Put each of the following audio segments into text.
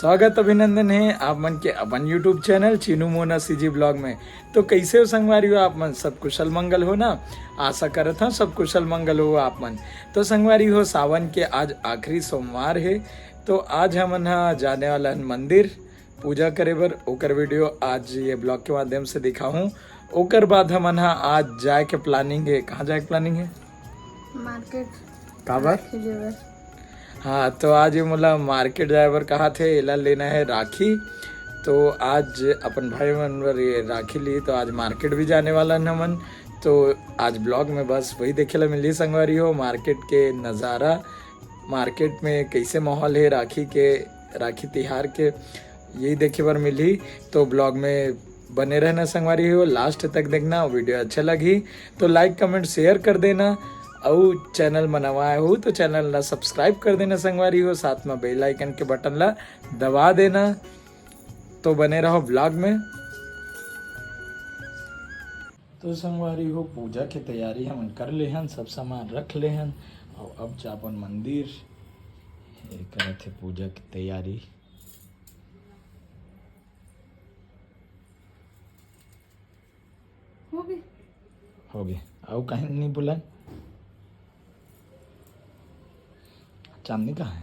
स्वागत अभिनंदन है आप मन के अपन YouTube channel Chinu Mona CG blog में। तो कैसे हो संगवारी हो आप मन, सब कुशल मंगल हो ना। आशा करत हूँ सब कुशल मंगल हो आप मन। तो संगवारी हो सावन के आज आखिरी सोमवार है। तो आज हमन जाने वाला मंदिर पूजा करे बर। ओकर वीडियो आज ये ब्लॉग के माध्यम से दिखाऊँ। ओकर बाद हमन आज जाए के प्लानिंग है। कहाँ जाए के प्लानिंग है? मार्केट काबर? हाँ, तो आज ये मोला मार्केट जाए बर कहा थे, एला लेना है राखी। तो आज अपन भाई मन बर ये राखी ली, तो आज मार्केट भी जाने वाला न मन। तो आज ब्लॉग में बस वही देखे ला मिली संगवारी हो, मार्केट के नज़ारा, मार्केट में कैसे माहौल है राखी के, राखी तिहार के, यही देखे बर मिली। तो ब्लॉग में बने रहना संगवारी हो, लास्ट तक देखना। वीडियो अच्छा लगी तो लाइक कमेंट शेयर कर देना, और चैनल बनवाए हो तो चैनल ला सब्सक्राइब कर देना संगवारी हो, साथ में बेल आइकन के बटन ला दबा देना। तो बने रहो ब्लॉग में। तो संगवारी हो पूजा की तैयारी हम कर ले हन, सब सामान रख ले हन, और अब जापन मंदिर करत है पूजा की तैयारी। हो गए और कहीं नहीं बुलाए। चांदनी कहाँ है?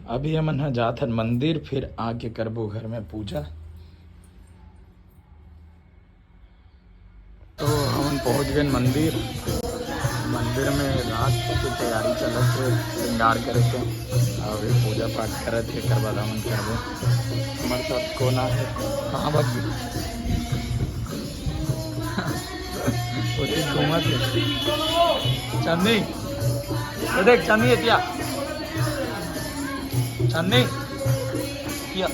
अभी हमन जात हन मंदिर, फिर आके करबो घर में पूजा। तो हम पहुंच गए मंदिर। मंदिर में रात की तैयारी चलत है, श्रृंगार करे के, और ये पूजा पाठ करत है। कर बाद हमन करबो। हमारे साथ कोना है, कहाँ भाग गई? ओती घूमत है चांदनी। ये देख चांदनी है क्या? चांदनी क्या?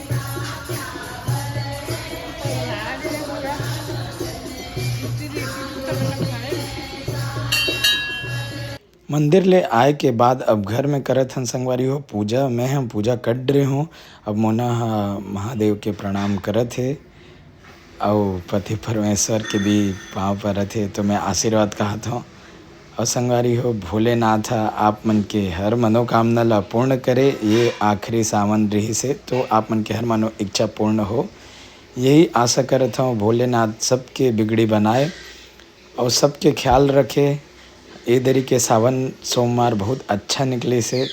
मंदिर ले आए के बाद अब घर में करत हन संगवारी हो पूजा। मैं हम पूजा कर रहे हूँ। अब मोना महादेव के प्रणाम करत है, और पति परमेश्वर के भी पाँव परत है। तो मैं आशीर्वाद कहत हूँ। और संगवारी हो भोलेनाथ आप मन के हर मनोकामना ला पूर्ण करे। ये आखिरी सावन रही से, तो आप मन के हर मनो इच्छा पूर्ण हो, यही आशा करता हूँ। भोलेनाथ सबके बिगड़ी बनाए और सबके ख्याल रखे। ये दरी के सावन सोमवार बहुत अच्छा निकले से।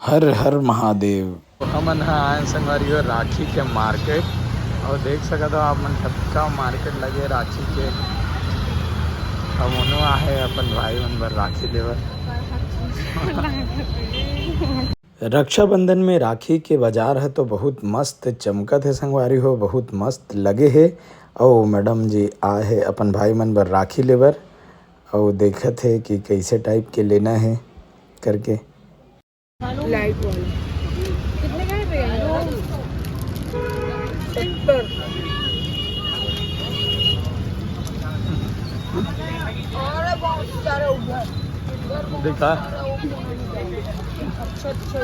हर हर महादेव। तो हमन आए संगवारी हो राखी के मार्केट, और देख सकते हो आप मन सबका मार्केट लगे राखी के। हम उन्हों आहे अपन भाई मन बर राखी लेवर। रक्षाबंधन में राखी के बाजार है तो बहुत मस्त चमकत है संगवारी हो, बहुत मस्त लगे है। और मैडम जी आए है अपन भाई मन बर राखी लेवर, और देखत है कि कैसे टाइप के लेना है करके। लाइट वाला कितने का है? 70। अरे बहुत सारे उधर देखा अच्छा अच्छा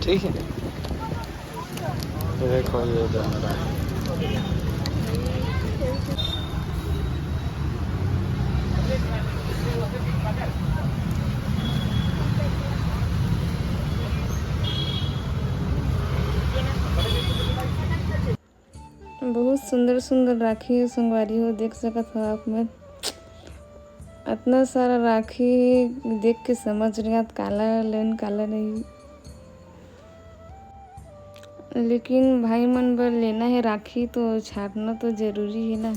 ठीक है। तो देखो ये बहुत सुंदर सुंदर राखी है संगवारी हो, देख सकत हो आप में। इतना सारा राखी देख के समझ रही काला लेन काला नहीं, लेकिन भाई मन बर लेना है राखी तो छाटना तो जरूरी है ना।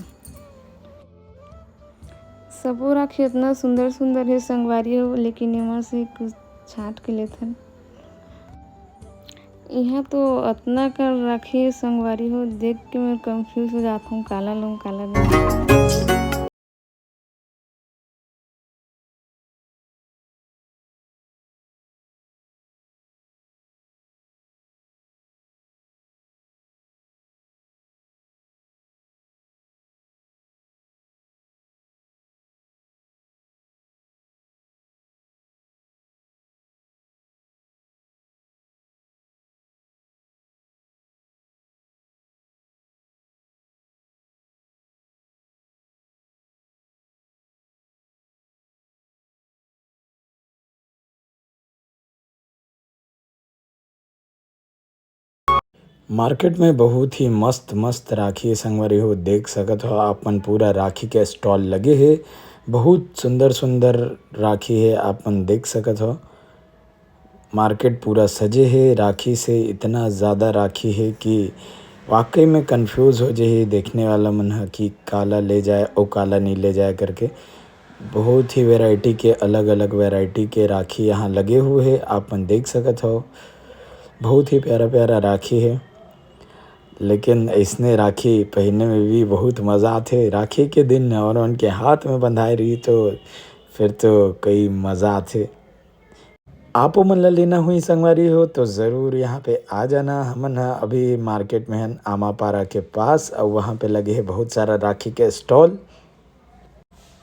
सबो राखी इतना सुंदर सुंदर है संगवारी हो, लेकिन इमा से कुछ छाट के लेथन। यहाँ तो इतना कर राखी संगवारी हो, देख के मैं कंफ्यूज हो जाता हूँ, काला लूँ काला लूँ। मार्केट में बहुत ही मस्त मस्त राखी संगवारी हो देख सकत हो आप मन पूरा राखी के स्टॉल लगे हे। बहुत सुंदर सुंदर राखी है आप मन देख सकत हो। मार्केट पूरा सजे है राखी से, इतना ज़्यादा राखी है कि वाकई में कंफ्यूज हो जाए देखने वाला मन ह कि काला ले जाए और काला नहीं ले जाए करके। बहुत ही वैरायटी के अलग अलग वैरायटी के राखी यहाँ लगे हुए हैं, आप मन देख सकत हो। बहुत ही प्यारा प्यारा राखी है, लेकिन इसने राखी पहनने में भी बहुत मज़ा आते। राखी के दिन और उनके हाथ में बंधाई रही तो फिर तो कई मज़ा आते। आपो मन ला लेना हुई संगवारी हो तो ज़रूर यहाँ पे आ जाना। हमन ह अभी मार्केट में हन आमापारा के पास, और वहाँ पे लगे है बहुत सारा राखी के स्टॉल।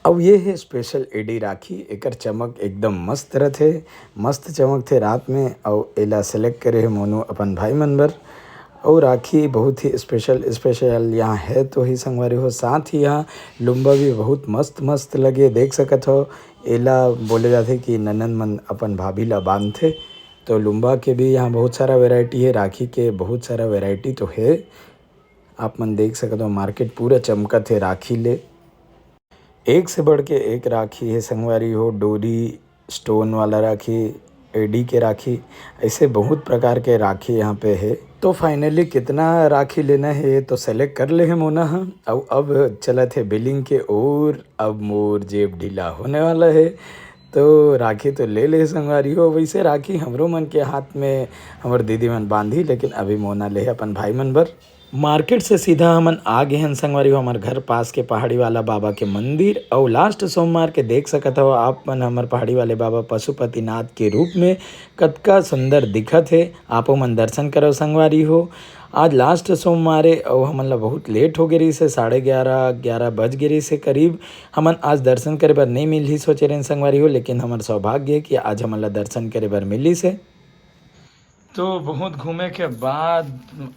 अब ये है स्पेशल एडी राखी, एकर चमक एकदम मस्त रथे, मस्त चमक थे रात में। और एला सेलेक्ट करे है मोनू अपन भाई मन बर। और राखी बहुत ही स्पेशल स्पेशल यहाँ है तो ही संगवारी हो। साथ ही यहाँ लुम्बा भी बहुत मस्त मस्त लगे देख सकत हो। एला बोले जाते कि ननन मन अपन भाभी ला बांधथे, तो लुम्बा के भी यहाँ बहुत सारा वैरायटी है। राखी के बहुत सारा वैरायटी तो है, आप मन देख सकते हो। मार्केट पूरा चमकत है राखी ले, एक से बढ़ के एक राखी है संगवारी हो। डोरी स्टोन वाला राखी, एडी के राखी, ऐसे बहुत प्रकार के राखी यहाँ पे है। तो फाइनली कितना राखी लेना है ये तो सेलेक्ट कर ले है मोना हम। अब चलत है बिलिंग के ओर। अब मोर जेब ढीला होने वाला है, तो राखी तो ले ले संगवारी हो। वैसे राखी हमरो मन के हाथ में हमर दीदी मन बांधी, लेकिन अभी मोना ले है अपन भाई मन बर। मार्केट से सीधा हमन आ गए हन संगवारी हो हमार घर पास के पहाड़ी वाला बाबा के मंदिर। और लास्ट सोमवार के देख सकत हो आप मन हमार पहाड़ी वाले बाबा पशुपतिनाथ के रूप में कतका सुंदर दिखत है। आपो मन दर्शन करो संगवारी हो। आज लास्ट सोमवार है और हमन ला बहुत लेट हो गई से, 11:30 बज गई से करीब। हमन आज दर्शन करे बर नहीं मिली सोचे रहे संगवारी हो, लेकिन हमार सौभाग्य है कि आज हमन ला दर्शन करे बर मिली से। तो बहुत घूमे के बाद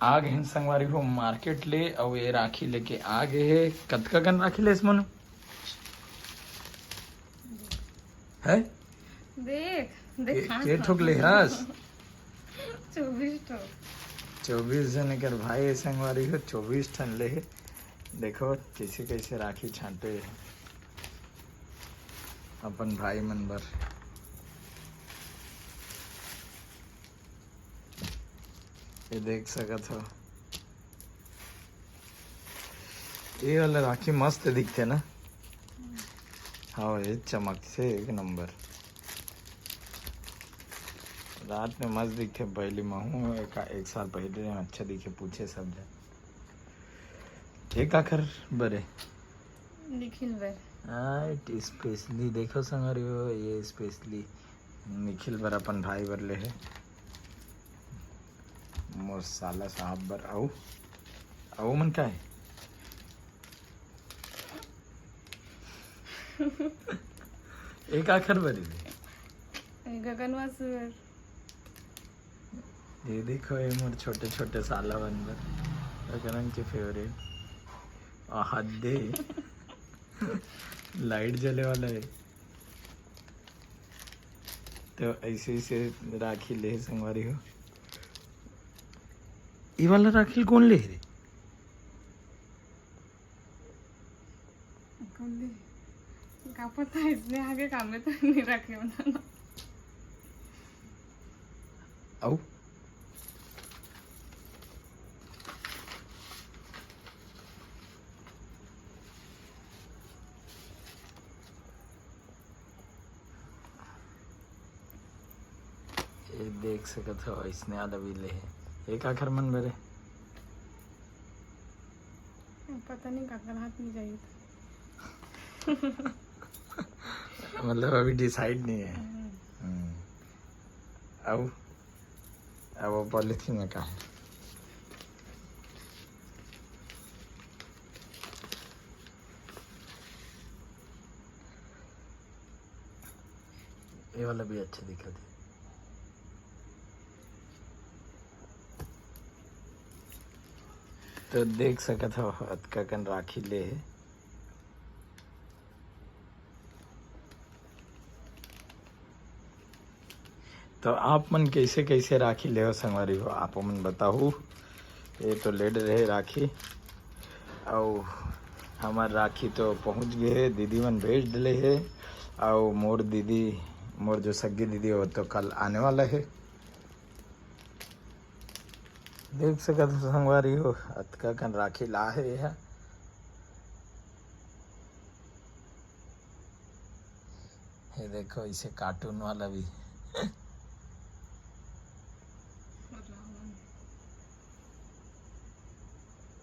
आ गए हैं संगवारी हो मार्केट ले, और ये राखी लेके आ गए है। कतका कन राखी ले मन है देख देख के ठोक ले हस 24 ठो 24 जन कर भाई संगवारी हो, 24 ठन ले है। देखो कैसे कैसे राखी छांटे है अपन भाई मन बर। ये देख सकत हो, ये वाला राखी मस्त दिखते ना। हाँ ये चमक से एक नंबर, रात में मस्त दिखते। पहले महू एक साल पहले अच्छा दिखे, पूछे सब जन एक आखिर बरे निखिल बर स्पेशली देखो संगरी हो। ये स्पेशली निखिल बर अपन भाई बर ले है, मोर साला साहब बर। आओ मन का है एक आखिर बरी गगनवास बर। ये देखो ये मोर छोटे छोटे साला बन बर गगन के फेवरेट। हद लाइट जले वाला है, तो ऐसे ऐसे राखी ले संगवारी हो। ये वाला राखी कौन ले रे? का पता, इसने आगे काम में तो नहीं रखे बनाना। आओ ये देख सकत हो, इसने आधा भी ले है। एक आखिर मन बरे पता नहीं काकर हाथ में जाइए मतलब अभी डिसाइड नहीं है। अब वो पॉलिथीन में का है। ये वाला भी अच्छा दिखा था। तो देख सकत हो अतका कन राखी ले है। तो आप मन कैसे कैसे राखी ले हो संगवारी हो, आप मन बताओ। ये तो लेड रहे राखी और हमार राखी तो पहुंच गए, दीदी मन भेज दिले है और मोर दीदी, मोर जो सगी दीदी वो तो कल आने वाला है। देख सकत हो संगवारी हो अतका कन राखी ला है यह। ये देखो इसे कार्टून वाला भी